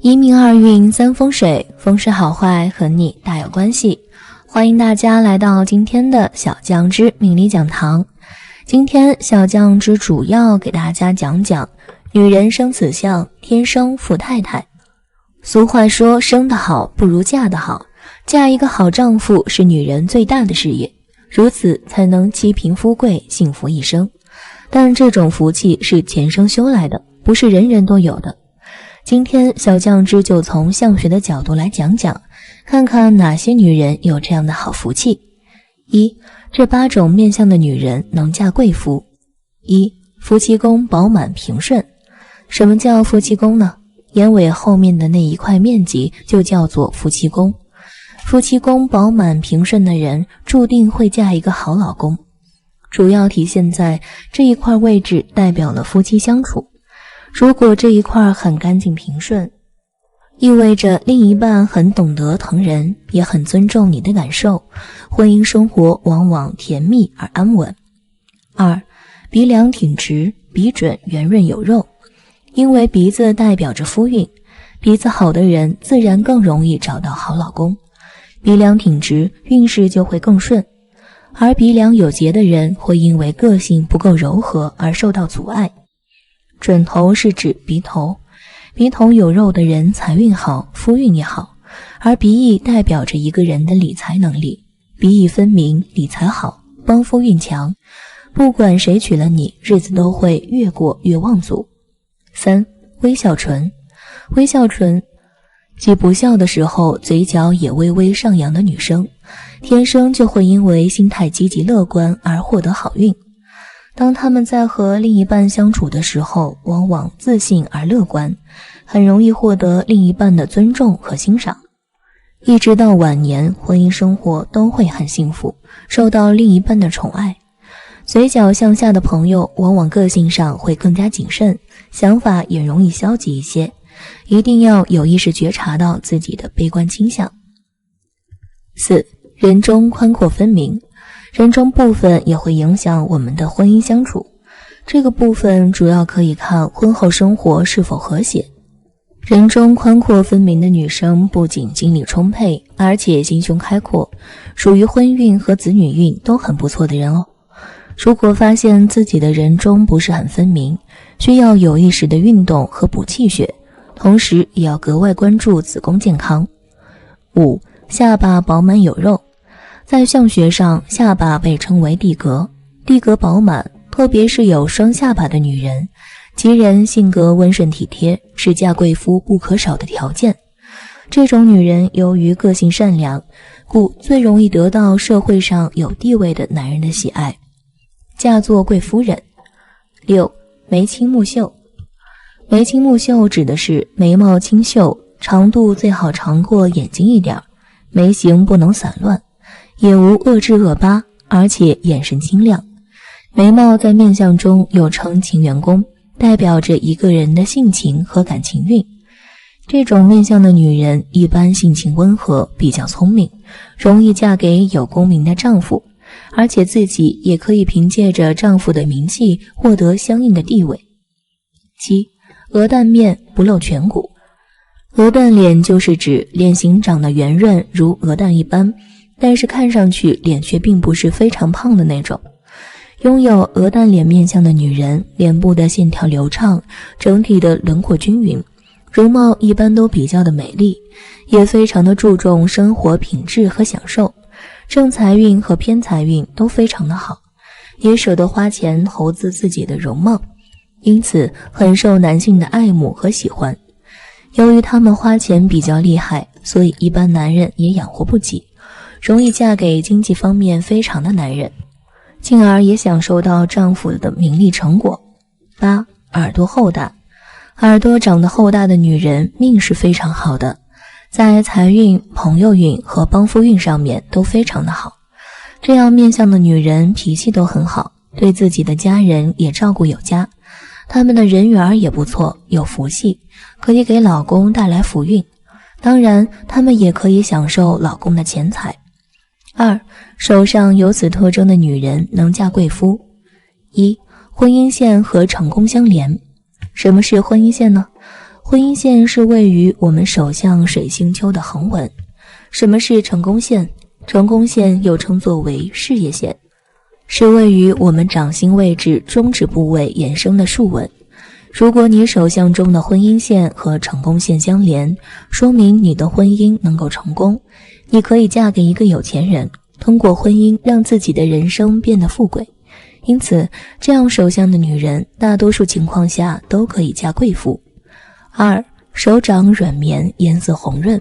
一命二运三风水，风水好坏和你大有关系。欢迎大家来到今天的小酱之命理讲堂。今天小酱之主要给大家讲讲女人生此相，天生富太太。俗话说，生得好不如嫁得好，嫁一个好丈夫是女人最大的事业，如此才能妻贫夫贵，幸福一生。但这种福气是前生修来的，不是人人都有的。今天小酱之就从相学的角度来讲讲，看看哪些女人有这样的好福气。一、这8种面相的女人能嫁贵夫。一、夫妻宫饱满平顺。什么叫夫妻宫呢？眼尾后面的那一块面积就叫做夫妻宫。夫妻宫饱满平顺的人注定会嫁一个好老公，主要体现在这一块位置代表了夫妻相处。如果这一块很干净平顺，意味着另一半很懂得疼人，也很尊重你的感受，婚姻生活往往甜蜜而安稳。二、鼻梁挺直，鼻准圆润有肉。因为鼻子代表着夫运，鼻子好的人自然更容易找到好老公，鼻梁挺直，运势就会更顺。而鼻梁有结的人会因为个性不够柔和而受到阻碍。准头是指鼻头，鼻头有肉的人财运好，夫运也好，而鼻翼代表着一个人的理财能力，鼻翼分明，理财好，帮夫运强，不管谁娶了你，日子都会越过越旺足。三、微笑唇。微笑唇即不笑的时候嘴角也微微上扬的女生，天生就会因为心态积极乐观而获得好运。当他们在和另一半相处的时候，往往自信而乐观，很容易获得另一半的尊重和欣赏，一直到晚年，婚姻生活都会很幸福，受到另一半的宠爱。嘴角向下的朋友往往个性上会更加谨慎，想法也容易消极一些，一定要有意识觉察到自己的悲观倾向。四、人中宽阔分明。人中部分也会影响我们的婚姻相处，这个部分主要可以看婚后生活是否和谐。人中宽阔分明的女生不仅精力充沛，而且心胸开阔，属于婚运和子女运都很不错的人哦。如果发现自己的人中不是很分明，需要有意识的运动和补气血，同时也要格外关注子宫健康。五、下巴饱满有肉。在相学上，下巴被称为地格，地格饱满，特别是有双下巴的女人，其人性格温顺体贴，是嫁贵夫不可少的条件。这种女人由于个性善良，故最容易得到社会上有地位的男人的喜爱，嫁作贵夫人。六、眉清目秀。眉清目秀指的是眉毛清秀，长度最好长过眼睛一点，眉形不能散乱，也无恶痣恶疤，而且眼神清亮。眉毛在面相中又称情缘宫，代表着一个人的性情和感情运。这种面相的女人一般性情温和，比较聪明，容易嫁给有功名的丈夫，而且自己也可以凭借着丈夫的名气获得相应的地位。七、鹅蛋面不露颧骨。鹅蛋脸就是指脸型长得圆润如鹅蛋一般，但是看上去脸却并不是非常胖的那种。拥有鹅蛋脸面相的女人，脸部的线条流畅，整体的轮廓均匀，容貌一般都比较的美丽，也非常的注重生活品质和享受，正财运和偏财运都非常的好，也舍得花钱投资自己的容貌，因此很受男性的爱慕和喜欢。由于他们花钱比较厉害，所以一般男人也养活不起，容易嫁给经济方面非常的男人，进而也享受到丈夫的名利成果。八、耳朵厚大。耳朵长得厚大的女人命是非常好的，在财运、朋友运和帮夫运上面都非常的好。这样面相的女人脾气都很好，对自己的家人也照顾有加，她们的人缘也不错，有福气，可以给老公带来福运，当然她们也可以享受老公的钱财。二、手上有此特征的女人能嫁贵夫。一、婚姻线和成功相连。什么是婚姻线呢？婚姻线是位于我们手相水星丘的横纹。什么是成功线？成功线又称作为事业线，是位于我们掌心位置中指部位衍生的竖纹。如果你手相中的婚姻线和成功线相连，说明你的婚姻能够成功，你可以嫁给一个有钱人，通过婚姻让自己的人生变得富贵。因此，这样手相的女人大多数情况下都可以嫁贵妇。2. 手掌软绵，颜色红润。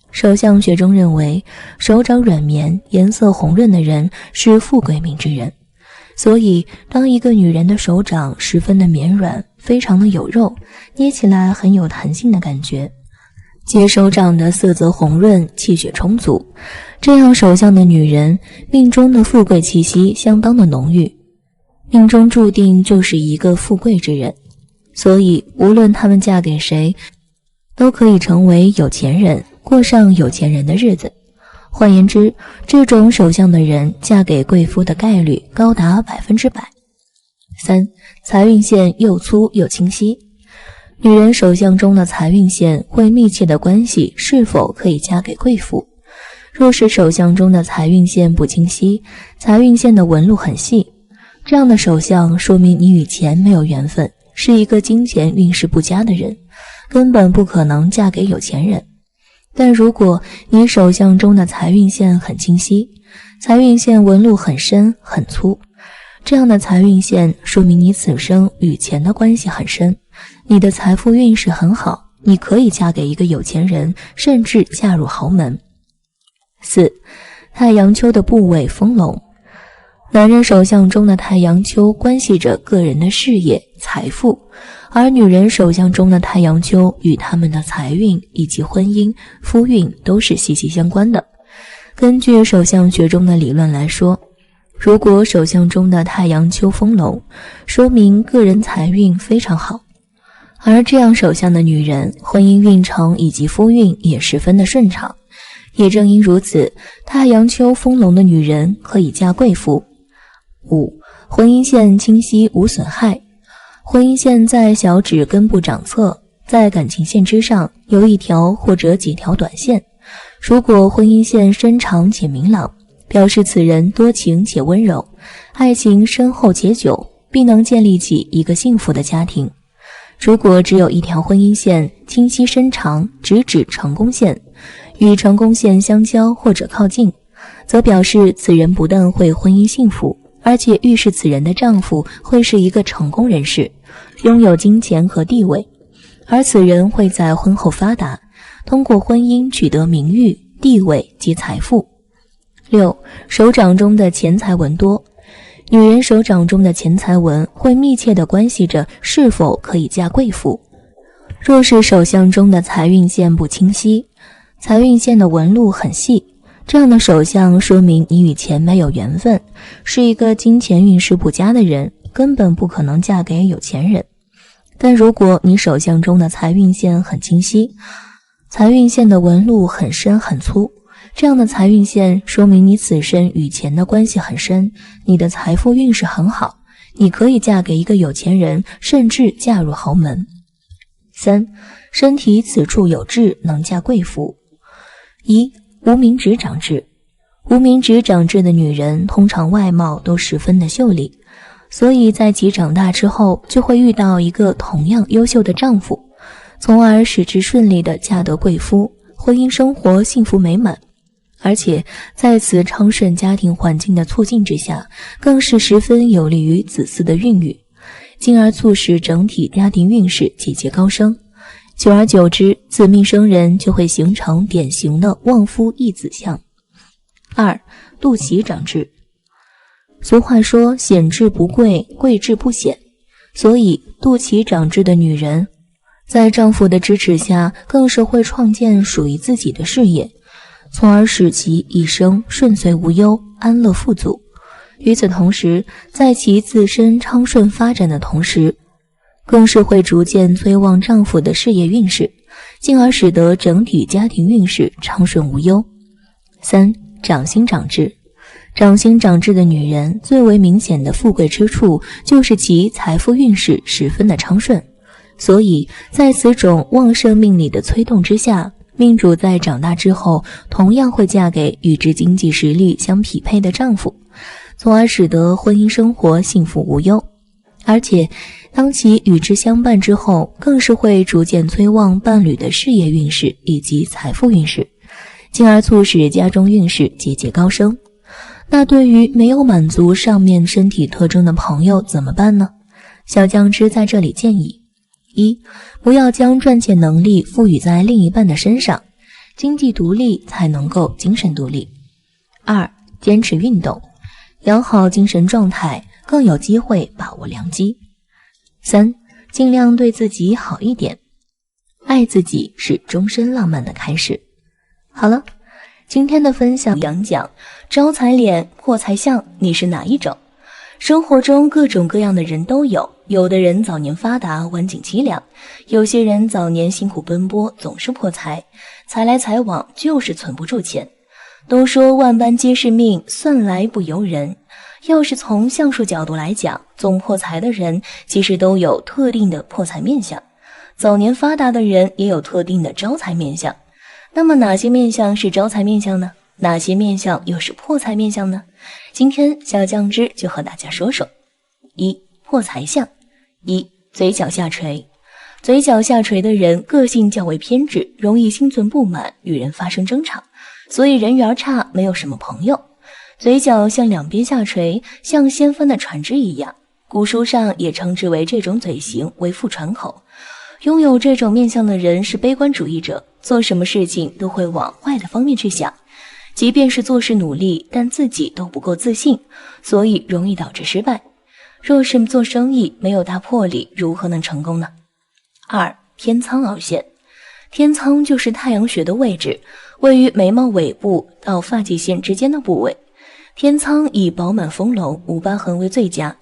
手相学中认为，手掌软绵、颜色红润的人是富贵命之人。所以，当一个女人的手掌十分的绵软，非常的有肉，捏起来很有弹性的感觉，且手掌的色泽红润，气血充足，这样手相的女人命中的富贵气息相当的浓郁，命中注定就是一个富贵之人。所以，无论她们嫁给谁，都可以成为有钱人，过上有钱人的日子。换言之，这种手相的人嫁给贵妇的概率高达100%。3. 财运线又粗又清晰。女人手相中的财运线会密切的关系是否可以嫁给贵妇。若是手相中的财运线不清晰，财运线的纹路很细，这样的手相说明你与钱没有缘分，是一个金钱运势不佳的人，根本不可能嫁给有钱人。但如果你手相中的财运线很清晰，财运线纹路很深很粗，这样的财运线说明你此生与钱的关系很深，你的财富运势很好，你可以嫁给一个有钱人，甚至嫁入豪门。4. 太阳丘的部位丰隆。男人手相中的太阳丘关系着个人的事业、财富，而女人手相中的太阳丘与他们的财运以及婚姻、夫运都是息息相关的。根据手相学中的理论来说，如果手相中的太阳丘丰隆，说明个人财运非常好，而这样手相的女人，婚姻运程以及夫运也十分的顺畅。也正因如此，太阳丘丰隆的女人可以嫁贵妇。5. 婚姻线清晰无损害。婚姻线在小指根部掌侧，在感情线之上有一条或者几条短线。如果婚姻线深长且明朗，表示此人多情且温柔，爱情深厚且久，必能建立起一个幸福的家庭。如果只有一条婚姻线清晰深长，直指成功线，与成功线相交或者靠近，则表示此人不但会婚姻幸福，而且预示此人的丈夫会是一个成功人士，拥有金钱和地位，而此人会在婚后发达，通过婚姻取得名誉、地位及财富。6. 手掌中的钱财纹多。女人手掌中的钱财纹会密切地关系着是否可以嫁贵妇。若是手相中的财运线不清晰，财运线的纹路很细，这样的手相说明你与钱没有缘分，是一个金钱运势不佳的人，根本不可能嫁给有钱人。但如果你手相中的财运线很清晰，财运线的纹路很深很粗，这样的财运线说明你此生与钱的关系很深，你的财富运势很好，你可以嫁给一个有钱人，甚至嫁入豪门。3. 身体此处有痣，能嫁贵妇。1. 无名指长痣。无名指长痣的女人通常外貌都十分的秀丽，所以在其长大之后就会遇到一个同样优秀的丈夫，从而使之顺利地嫁得贵夫，婚姻生活幸福美满。而且在此昌顺家庭环境的促进之下，更是十分有利于子嗣的孕育，进而促使整体家庭运势节节高升。久而久之，此命生人就会形成典型的旺夫益子相。2. 肚脐长痣。俗话说显痣不贵，贵痣不显，所以肚脐长痣的女人在丈夫的支持下，更是会创建属于自己的事业，从而使其一生顺遂无忧，安乐富足。与此同时，在其自身昌顺发展的同时，更是会逐渐催旺丈夫的事业运势，进而使得整体家庭运势昌顺无忧。3. 掌心长痣。掌心长痣的女人最为明显的富贵之处，就是其财富运势十分的昌顺，所以在此种旺盛命理的催动之下，命主在长大之后同样会嫁给与之经济实力相匹配的丈夫，从而使得婚姻生活幸福无忧。而且当其与之相伴之后，更是会逐渐催旺伴侣的事业运势以及财富运势，进而促使家中运势节节高升。那对于没有满足上面身体特征的朋友怎么办呢？小酱汁在这里建议：一、不要将赚钱能力赋予在另一半的身上，经济独立才能够精神独立。二、坚持运动，养好精神状态，更有机会把握良机。三、尽量对自己好一点，爱自己是终身浪漫的开始。好了，今天的分享讲招财脸、破财相，你是哪一种？生活中各种各样的人都有，有的人早年发达，晚景凄凉；有些人早年辛苦奔波，总是破财，财来财往，就是存不住钱。都说万般皆是命，算来不由人。要是从相术角度来讲，总破财的人其实都有特定的破财面相，早年发达的人也有特定的招财面相。那么哪些面相是招财面相呢？哪些面相又是破财面相呢？今天小酱汁就和大家说说。一、破财相。一、嘴角下垂。嘴角下垂的人个性较为偏执，容易心存不满，与人发生争吵，所以人缘差，没有什么朋友。嘴角向两边下垂，像掀翻的船只一样，古书上也称之为这种嘴型为腹船口。拥有这种面相的人是悲观主义者，做什么事情都会往坏的方面去想，即便是做事努力，但自己都不够自信，所以容易导致失败。若是做生意没有大魄力，如何能成功呢？二、天仓凹陷。天仓就是太阳穴的位置，位于眉毛尾部到发际线之间的部位。天仓以饱满丰隆、无疤痕为最佳。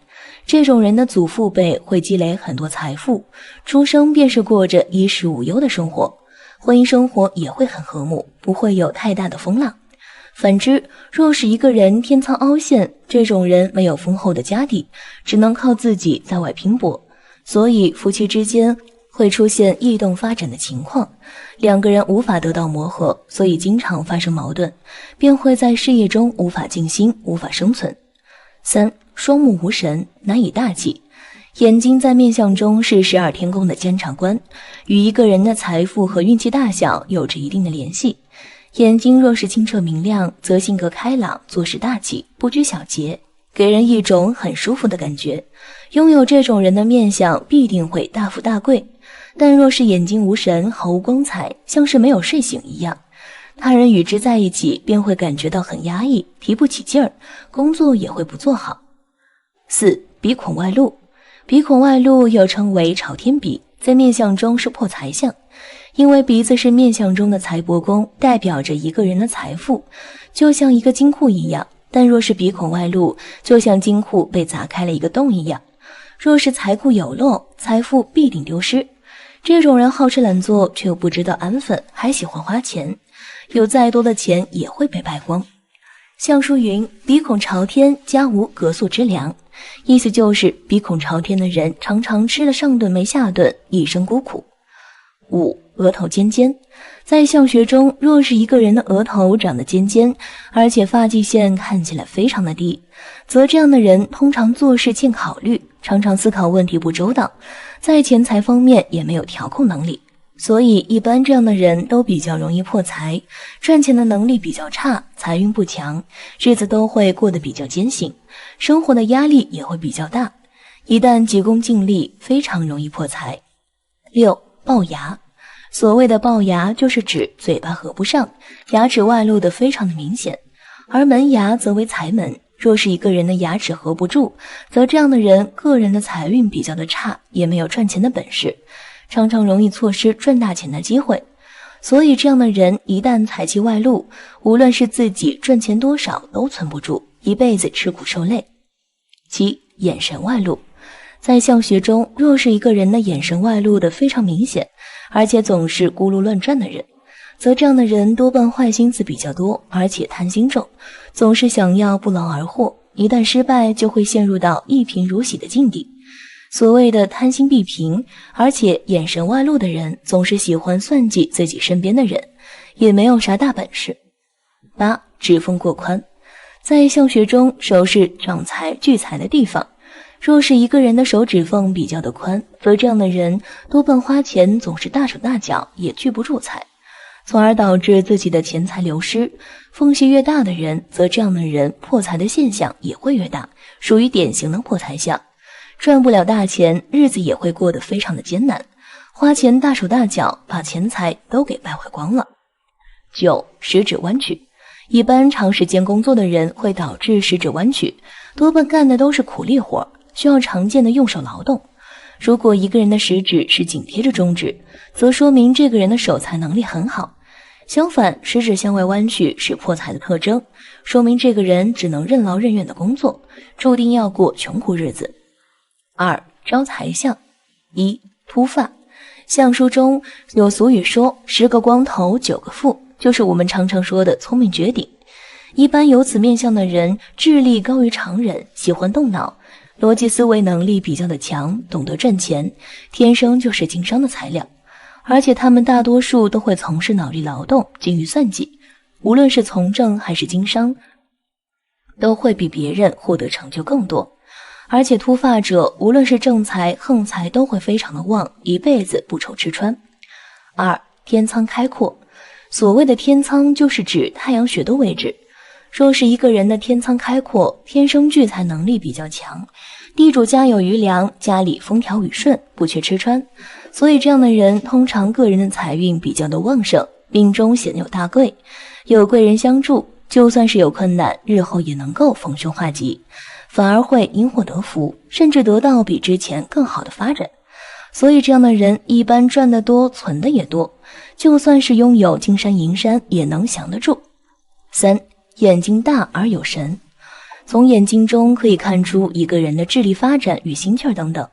这种人的祖父辈会积累很多财富，出生便是过着衣食无忧的生活，婚姻生活也会很和睦，不会有太大的风浪。反之，若是一个人天仓凹陷，这种人没有丰厚的家底，只能靠自己在外拼搏，所以夫妻之间会出现异动发展的情况，两个人无法得到磨合，所以经常发生矛盾，便会在事业中无法尽心，无法生存。三、双目无神，难以大气。眼睛在面相中是12天宫的监察官，与一个人的财富和运气大小有着一定的联系。眼睛若是清澈明亮，则性格开朗，做事大气，不拘小节，给人一种很舒服的感觉。拥有这种人的面相必定会大富大贵。但若是眼睛无神，毫无光彩，像是没有睡醒一样，他人与之在一起便会感觉到很压抑，提不起劲儿，工作也会不做好。四、鼻孔外露。鼻孔外露又称为朝天鼻，在面相中是破财相，因为鼻子是面相中的财帛宫，代表着一个人的财富，就像一个金库一样，但若是鼻孔外露，就像金库被砸开了一个洞一样，若是财库有漏，财富必定丢失。这种人好吃懒做，却又不知道安分，还喜欢花钱，有再多的钱也会被败光。相书云：鼻孔朝天，家无隔宿之粮，意思就是鼻孔朝天的人常常吃了上顿没下顿，一生孤苦。五、额头尖尖。在相学中，若是一个人的额头长得尖尖，而且发际线看起来非常的低，则这样的人通常做事欠考虑，常常思考问题不周到，在钱财方面也没有调控能力，所以一般这样的人都比较容易破财，赚钱的能力比较差，财运不强，日子都会过得比较艰辛，生活的压力也会比较大，一旦急功近利，非常容易破财。六、龅牙。所谓的龅牙就是指嘴巴合不上，牙齿外露的非常的明显，而门牙则为财门，若是一个人的牙齿合不住，则这样的人个人的财运比较的差，也没有赚钱的本事，常常容易错失赚大钱的机会，所以这样的人一旦财气外露，无论是自己赚钱多少都存不住，一辈子吃苦受累。七、眼神外露。在相学中，若是一个人的眼神外露的非常明显，而且总是咕噜乱转的人，则这样的人多半坏心思比较多，而且贪心重，总是想要不劳而获，一旦失败就会陷入到一贫如洗的境地。所谓的贪心必平，而且眼神外露的人总是喜欢算计自己身边的人，也没有啥大本事。8. 指缝过宽。在相学中，手是长财聚财的地方，若是一个人的手指缝比较的宽，则这样的人多半花钱总是大手大脚，也聚不住财，从而导致自己的钱财流失。缝隙越大的人，则这样的人破财的现象也会越大，属于典型的破财相，赚不了大钱，日子也会过得非常的艰难，花钱大手大脚，把钱财都给败坏光了。9. 食指弯曲。一般长时间工作的人会导致食指弯曲，多半干的都是苦力活，需要常见的用手劳动。如果一个人的食指是紧贴着中指，则说明这个人的守财能力很好。相反，食指向外弯曲是破财的特征，说明这个人只能任劳任怨的工作，注定要过穷苦日子。2. 招财相。1. 秃发。相书中有俗语说10个光头9个富，就是我们常常说的聪明绝顶。一般有此面相的人智力高于常人，喜欢动脑，逻辑思维能力比较的强，懂得赚钱，天生就是经商的材料。而且他们大多数都会从事脑力劳动，精于算计，无论是从政还是经商，都会比别人获得成就更多。而且秃发者无论是正财横财都会非常的旺，一辈子不愁吃穿。2. 天仓开阔。所谓的天仓就是指太阳穴的位置，若是一个人的天仓开阔，天生聚财能力比较强，地主家有余粮，家里风调雨顺，不缺吃穿，所以这样的人通常个人的财运比较的旺盛，命中显有大贵，有贵人相助，就算是有困难，日后也能够逢凶化吉，反而会因祸得福，甚至得到比之前更好的发展。所以这样的人一般赚得多，存的也多，就算是拥有金山银山也能降得住。3. 眼睛大而有神。从眼睛中可以看出一个人的智力发展与心气儿等等。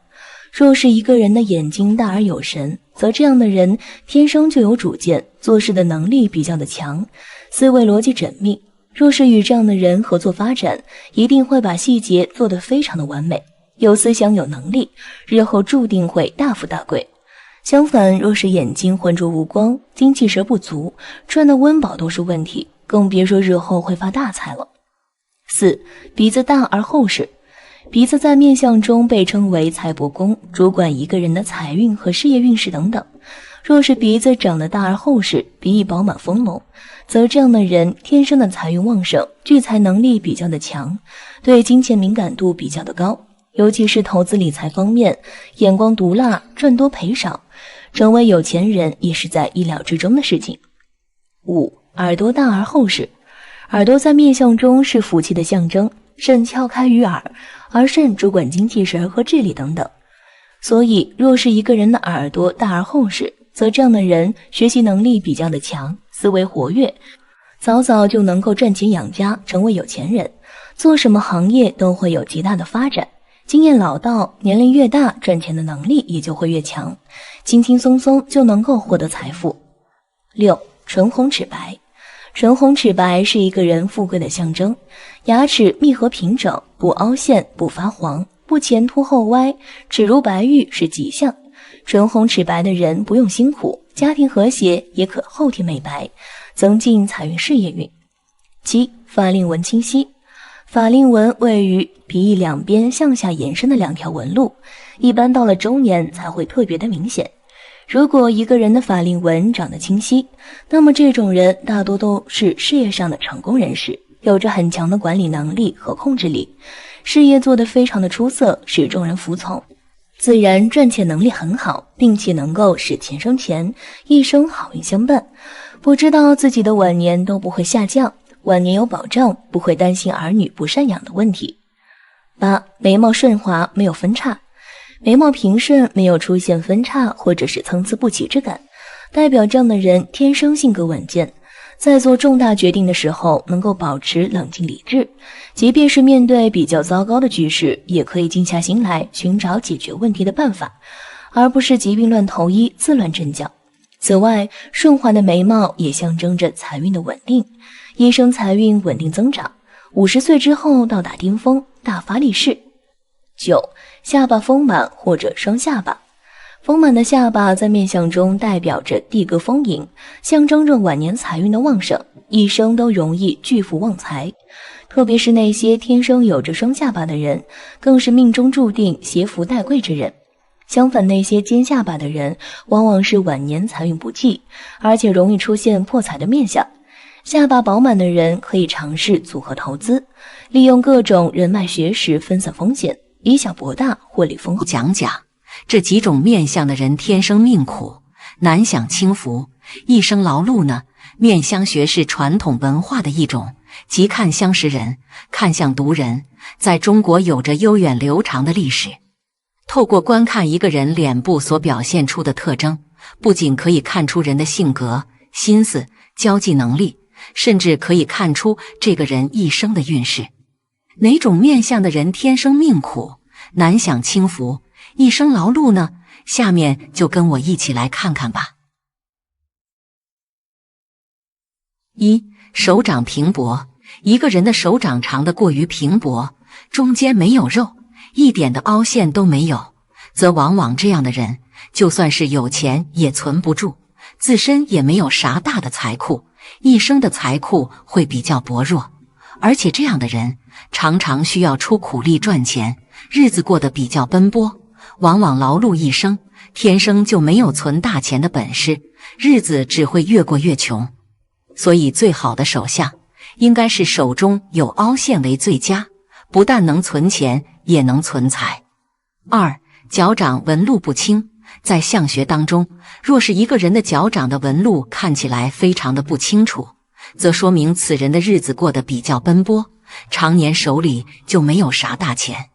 若是一个人的眼睛大而有神，则这样的人天生就有主见，做事的能力比较的强，思维逻辑缜密。若是与这样的人合作发展，一定会把细节做得非常的完美，有思想有能力，日后注定会大富大贵。相反，若是眼睛浑浊无光，精气神不足，赚的温饱都是问题，更别说日后会发大财了。4. 鼻子大而厚实。鼻子在面相中被称为财帛宫，主管一个人的财运和事业运势等等。若是鼻子长得大而厚实，鼻翼饱满丰隆，则这样的人天生的财运旺盛，聚财能力比较的强，对金钱敏感度比较的高，尤其是投资理财方面，眼光毒辣，赚多赔少，成为有钱人也是在意料之中的事情。5. 耳朵大而厚实。耳朵在面相中是福气的象征，肾窍开于耳，而肾主管精气神和智力等等。所以若是一个人的耳朵大而厚实，则这样的人学习能力比较的强，思维活跃，早早就能够赚钱养家，成为有钱人，做什么行业都会有极大的发展，经验老道，年龄越大，赚钱的能力也就会越强，轻轻松松就能够获得财富。6. 唇红齿白。唇红齿白是一个人富贵的象征，牙齿密合平整，不凹陷，不发黄，不前凸后歪，齿如白玉是吉象。唇红齿白的人不用辛苦，家庭和谐，也可后天美白，增进财运事业运。7. 法令纹清晰。法令纹位于鼻翼两边向下延伸的2条纹路，一般到了中年才会特别的明显。如果一个人的法令纹长得清晰，那么这种人大多都是事业上的成功人士，有着很强的管理能力和控制力，事业做得非常的出色，使众人服从，自然赚钱能力很好，并且能够使钱生钱，一生好运相伴，不知道自己的晚年都不会下降，晚年有保障，不会担心儿女不赡养的问题。8. 眉毛顺滑，没有分叉。眉毛平顺，没有出现分叉或者是参差不齐之感，代表这样的人天生性格稳健，在做重大决定的时候能够保持冷静理智，即便是面对比较糟糕的局势，也可以静下心来寻找解决问题的办法，而不是疾病乱投医，自乱阵脚。此外，顺滑的眉毛也象征着财运的稳定，一生财运稳定增长，50岁之后到达巅峰，大发利市。9. 下巴丰满或者双下巴。丰满的下巴在面相中代表着地格丰盈，象征着晚年财运的旺盛，一生都容易巨富旺财。特别是那些天生有着双下巴的人，更是命中注定携福带贵之人。相反，那些尖下巴的人往往是晚年财运不济，而且容易出现破财的面相。下巴饱满的人可以尝试组合投资，利用各种人脉学识分散风险，以小博大，获利丰厚。讲讲这几种面相的人天生命苦，难享清福，一生劳碌呢？面相学是传统文化的一种，即看相识人，看相读人，在中国有着悠远流长的历史。透过观看一个人脸部所表现出的特征，不仅可以看出人的性格、心思、交际能力，甚至可以看出这个人一生的运势。哪种面相的人天生命苦，难享清福，一生劳碌呢？下面就跟我一起来看看吧。1. 手掌平薄。一个人的手掌长得过于平薄，中间没有肉，一点的凹陷都没有，则往往这样的人就算是有钱也存不住，自身也没有啥大的财库，一生的财库会比较薄弱。而且这样的人常常需要出苦力赚钱，日子过得比较奔波，往往劳碌一生，天生就没有存大钱的本事，日子只会越过越穷。所以最好的手相应该是手中有凹陷为最佳，不但能存钱，也能存财。2. 脚掌纹路不清。在相学当中，若是一个人的脚掌的纹路看起来非常的不清楚，则说明此人的日子过得比较奔波，常年手里就没有啥大钱，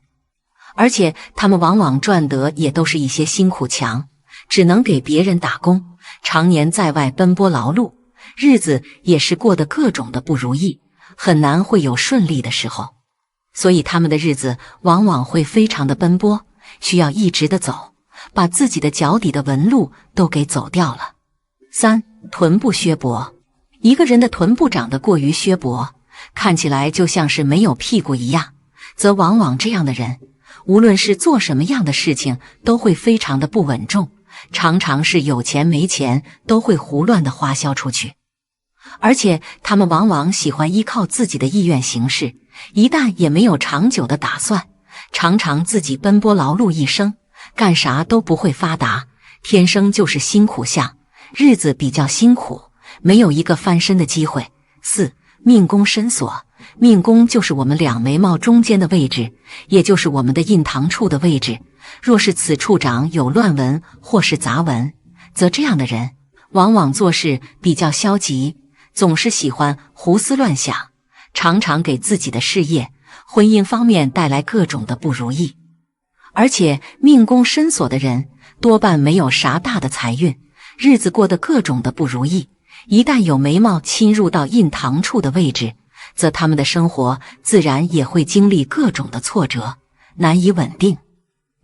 而且他们往往赚得也都是一些辛苦强，只能给别人打工，常年在外奔波劳碌，日子也是过得各种的不如意，很难会有顺利的时候。所以他们的日子往往会非常的奔波，需要一直的走，把自己的脚底的纹路都给走掉了。3. 臀部削薄。一个人的臀部长得过于削薄，看起来就像是没有屁股一样，则往往这样的人无论是做什么样的事情都会非常的不稳重，常常是有钱没钱都会胡乱的花销出去。而且他们往往喜欢依靠自己的意愿行事，一旦也没有长久的打算，常常自己奔波劳碌一生，干啥都不会发达，天生就是辛苦相，日子比较辛苦，没有一个翻身的机会。4. 命宫深锁。命宫就是我们两眉毛中间的位置，也就是我们的印堂处的位置。若是此处长有乱纹或是杂纹，则这样的人往往做事比较消极，总是喜欢胡思乱想，常常给自己的事业、婚姻方面带来各种的不如意。而且命宫深锁的人多半没有啥大的财运，日子过得各种的不如意，一旦有眉毛侵入到印堂处的位置，则他们的生活自然也会经历各种的挫折，难以稳定。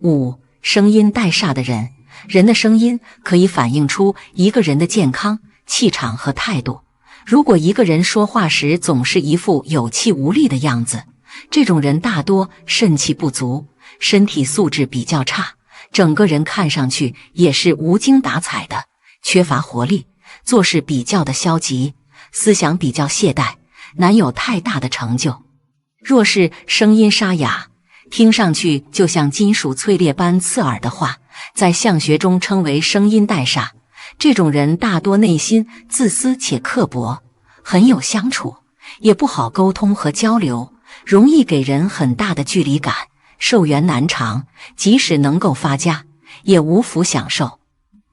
5. 声音带煞的人。人的声音可以反映出一个人的健康、气场和态度。如果一个人说话时总是一副有气无力的样子，这种人大多肾气不足，身体素质比较差，整个人看上去也是无精打采的，缺乏活力，做事比较的消极，思想比较懈怠，难有太大的成就。若是声音沙哑，听上去就像金属脆裂般刺耳的话，在相学中称为声音带煞。这种人大多内心自私且刻薄，很有相处，也不好沟通和交流，容易给人很大的距离感，寿元难长，即使能够发家，也无福享受。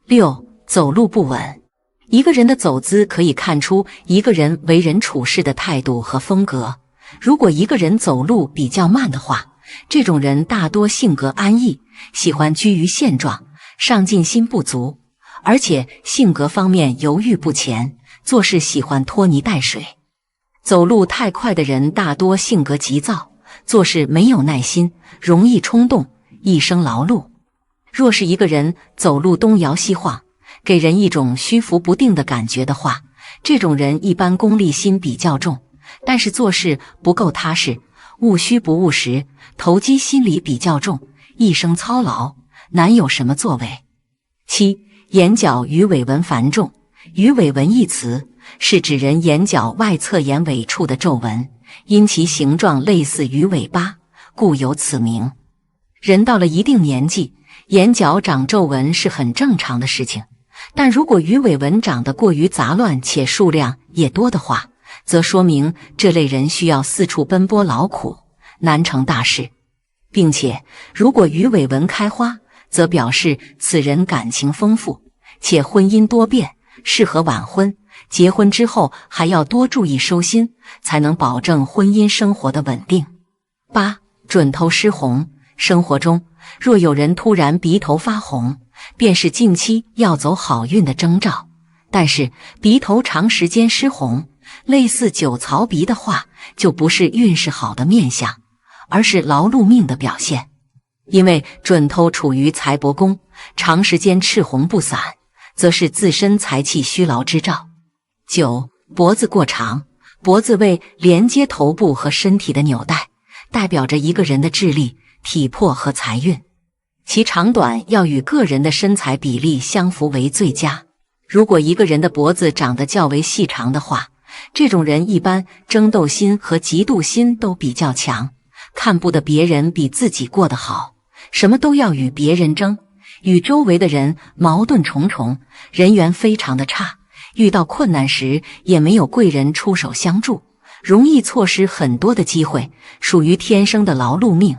6. 走路不稳。一个人的走姿可以看出一个人为人处事的态度和风格。如果一个人走路比较慢的话，这种人大多性格安逸，喜欢居于现状，上进心不足，而且性格方面犹豫不前，做事喜欢拖泥带水。走路太快的人大多性格急躁，做事没有耐心，容易冲动，一生劳碌。若是一个人走路东摇西晃，给人一种虚浮不定的感觉的话，这种人一般功利心比较重，但是做事不够踏实，务虚不务实，投机心理比较重，一生操劳，难有什么作为。7. 眼角鱼尾纹繁重。鱼尾纹一词是指人眼角外侧眼尾处的皱纹，因其形状类似鱼尾巴，故有此名。人到了一定年纪，眼角长皱纹是很正常的事情，但如果鱼尾纹长得过于杂乱且数量也多的话，则说明这类人需要四处奔波劳苦，难成大事。并且如果鱼尾纹开花，则表示此人感情丰富，且婚姻多变，适合晚婚。结婚之后还要多注意收心，才能保证婚姻生活的稳定。8. 准头湿红。生活中若有人突然鼻头发红，便是近期要走好运的征兆。但是鼻头长时间湿红，类似酒槽鼻的话，就不是运势好的面相，而是劳碌命的表现。因为准头处于财帛宫，长时间赤红不散，则是自身财气虚劳之兆。9. 脖子过长。脖子为连接头部和身体的纽带，代表着一个人的智力、体魄和财运。其长短要与个人的身材比例相符为最佳。如果一个人的脖子长得较为细长的话，这种人一般争斗心和嫉妒心都比较强，看不得别人比自己过得好，什么都要与别人争，与周围的人矛盾重重，人缘非常的差，遇到困难时也没有贵人出手相助，容易错失很多的机会，属于天生的劳碌命。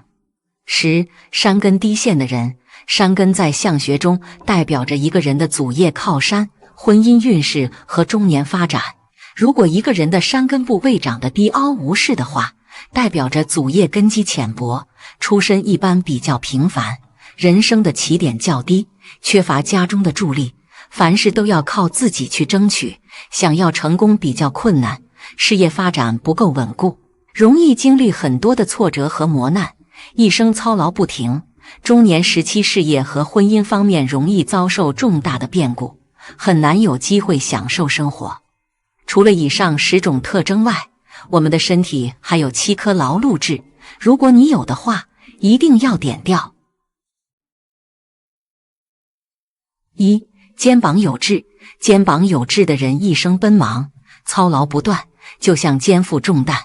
10. 山根低陷的人。山根在相学中代表着一个人的祖业靠山、婚姻运势和中年发展。如果一个人的山根部位长得低凹无势的话，代表着祖业根基浅薄，出身一般比较平凡，人生的起点较低，缺乏家中的助力，凡事都要靠自己去争取，想要成功比较困难，事业发展不够稳固，容易经历很多的挫折和磨难，一生操劳不停。中年时期事业和婚姻方面容易遭受重大的变故，很难有机会享受生活。除了以上10种特征外，我们的身体还有7颗劳碌痣，如果你有的话，一定要点掉。1. 肩膀有痣。肩膀有痣的人一生奔忙，操劳不断，就像肩负重担，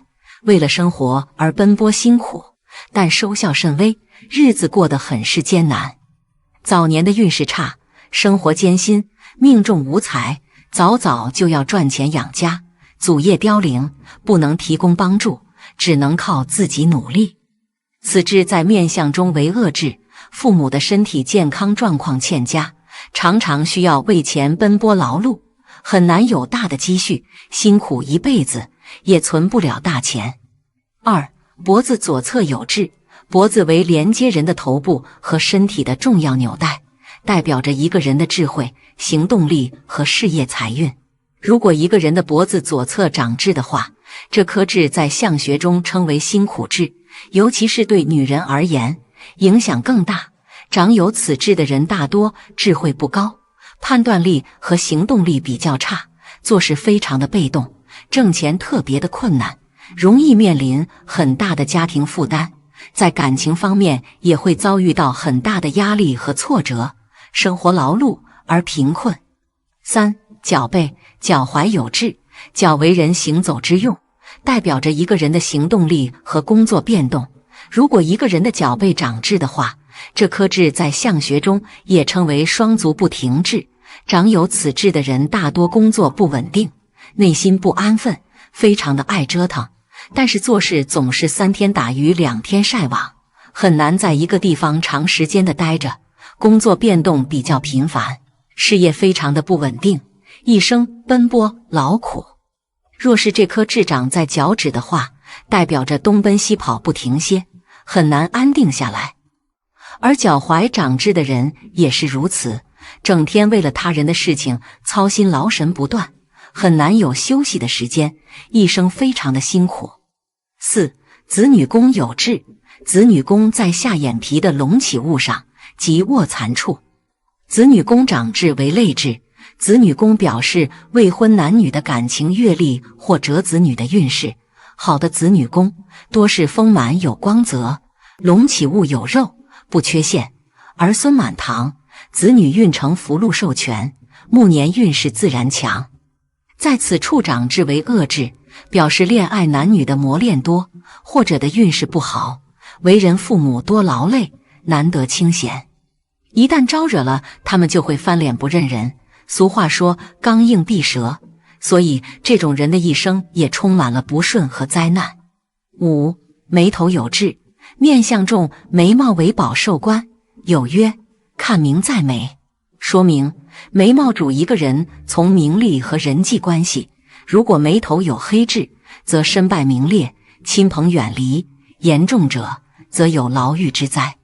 为了生活而奔波辛苦，但收效甚微，日子过得很是艰难。早年的运势差，生活艰辛，命中无财，早早就要赚钱养家，祖业凋零，不能提供帮助，只能靠自己努力。此痣在面相中为恶痣，父母的身体健康状况欠佳，常常需要为钱奔波劳碌，很难有大的积蓄，辛苦一辈子也存不了大钱。2. 脖子左侧有痣。脖子为连接人的头部和身体的重要纽带，代表着一个人的智慧、行动力和事业财运。如果一个人的脖子左侧长痣的话，这颗痣在相学中称为辛苦痣，尤其是对女人而言，影响更大。长有此痣的人大多智慧不高，判断力和行动力比较差，做事非常的被动，挣钱特别的困难，容易面临很大的家庭负担。在感情方面也会遭遇到很大的压力和挫折，生活劳碌而贫困。3. 脚背。脚踝有痣。脚为人行走之用，代表着一个人的行动力和工作变动。如果一个人的脚背长痣的话，这颗痣在相学中也称为双足不停痣。长有此痣的人大多工作不稳定，内心不安分，非常的爱折腾，但是做事总是3天打鱼2天晒网，很难在一个地方长时间的待着，工作变动比较频繁，事业非常的不稳定，一生奔波劳苦。若是这颗痣长在脚趾的话，代表着东奔西跑不停歇，很难安定下来。而脚踝长痣的人也是如此，整天为了他人的事情操心劳神不断，很难有休息的时间，一生非常的辛苦。4. 子女宫有痣。子女宫在下眼皮的隆起物上及卧蚕处。子女宫长痣为泪痣。子女宫表示未婚男女的感情阅历或折子女的运势，好的子女宫多是丰满有光泽，隆起物有肉，不缺陷，儿孙满堂，子女运承福禄寿全，暮年运势自然强。在此处长制为恶制，表示恋爱男女的磨练多，或者的运势不好，为人父母多劳累，难得清闲。一旦招惹了他们，就会翻脸不认人。俗话说刚硬必折，所以这种人的一生也充满了不顺和灾难。5. 眉头有痣，面相重，眉毛为宝寿官。有曰看名在眉，说明眉毛主一个人从名利和人际关系，如果眉头有黑痣，则身败名裂，亲朋远离，严重者则有牢狱之灾。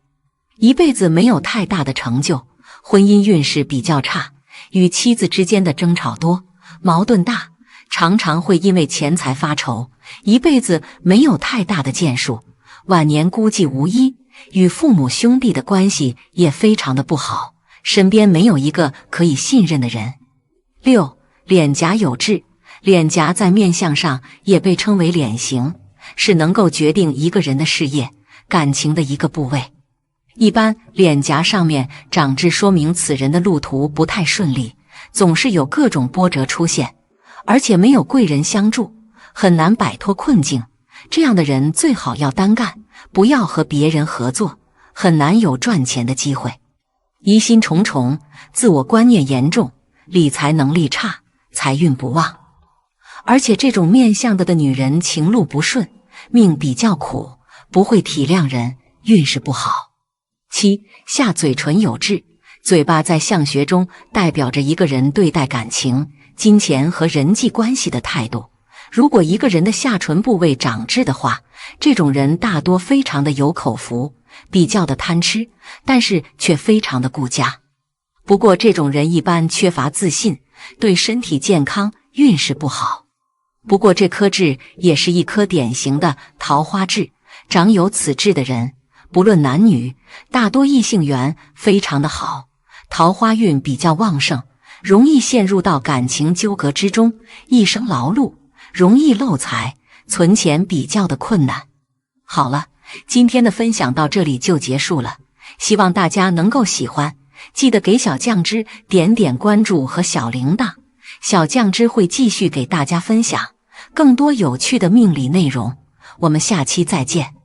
一辈子没有太大的成就，婚姻运势比较差，与妻子之间的争吵多，矛盾大，常常会因为钱财发愁，一辈子没有太大的建树，晚年孤寂无依，与父母兄弟的关系也非常的不好，身边没有一个可以信任的人。6. 脸颊有痣，脸颊在面相上也被称为脸型，是能够决定一个人的事业、感情的一个部位。一般脸颊上面长痣，说明此人的路途不太顺利，总是有各种波折出现，而且没有贵人相助，很难摆脱困境。这样的人最好要单干，不要和别人合作，很难有赚钱的机会。疑心重重，自我观念严重，理财能力差，财运不旺。而且这种面相的女人情路不顺，命比较苦，不会体谅人，运势不好。7. 下嘴唇有痣，嘴巴在相学中代表着一个人对待感情、金钱和人际关系的态度。如果一个人的下唇部位长痣的话，这种人大多非常的有口福，比较的贪吃，但是却非常的顾家。不过这种人一般缺乏自信，对身体健康运势不好。不过这颗痣也是一颗典型的桃花痣，长有此痣的人，不论男女，大多异性缘非常的好，桃花运比较旺盛，容易陷入到感情纠葛之中，一生劳碌，容易漏财，存钱比较的困难。好了，今天的分享到这里就结束了，希望大家能够喜欢，记得给小酱汁点点关注和小铃铛，小酱汁会继续给大家分享更多有趣的命理内容，我们下期再见。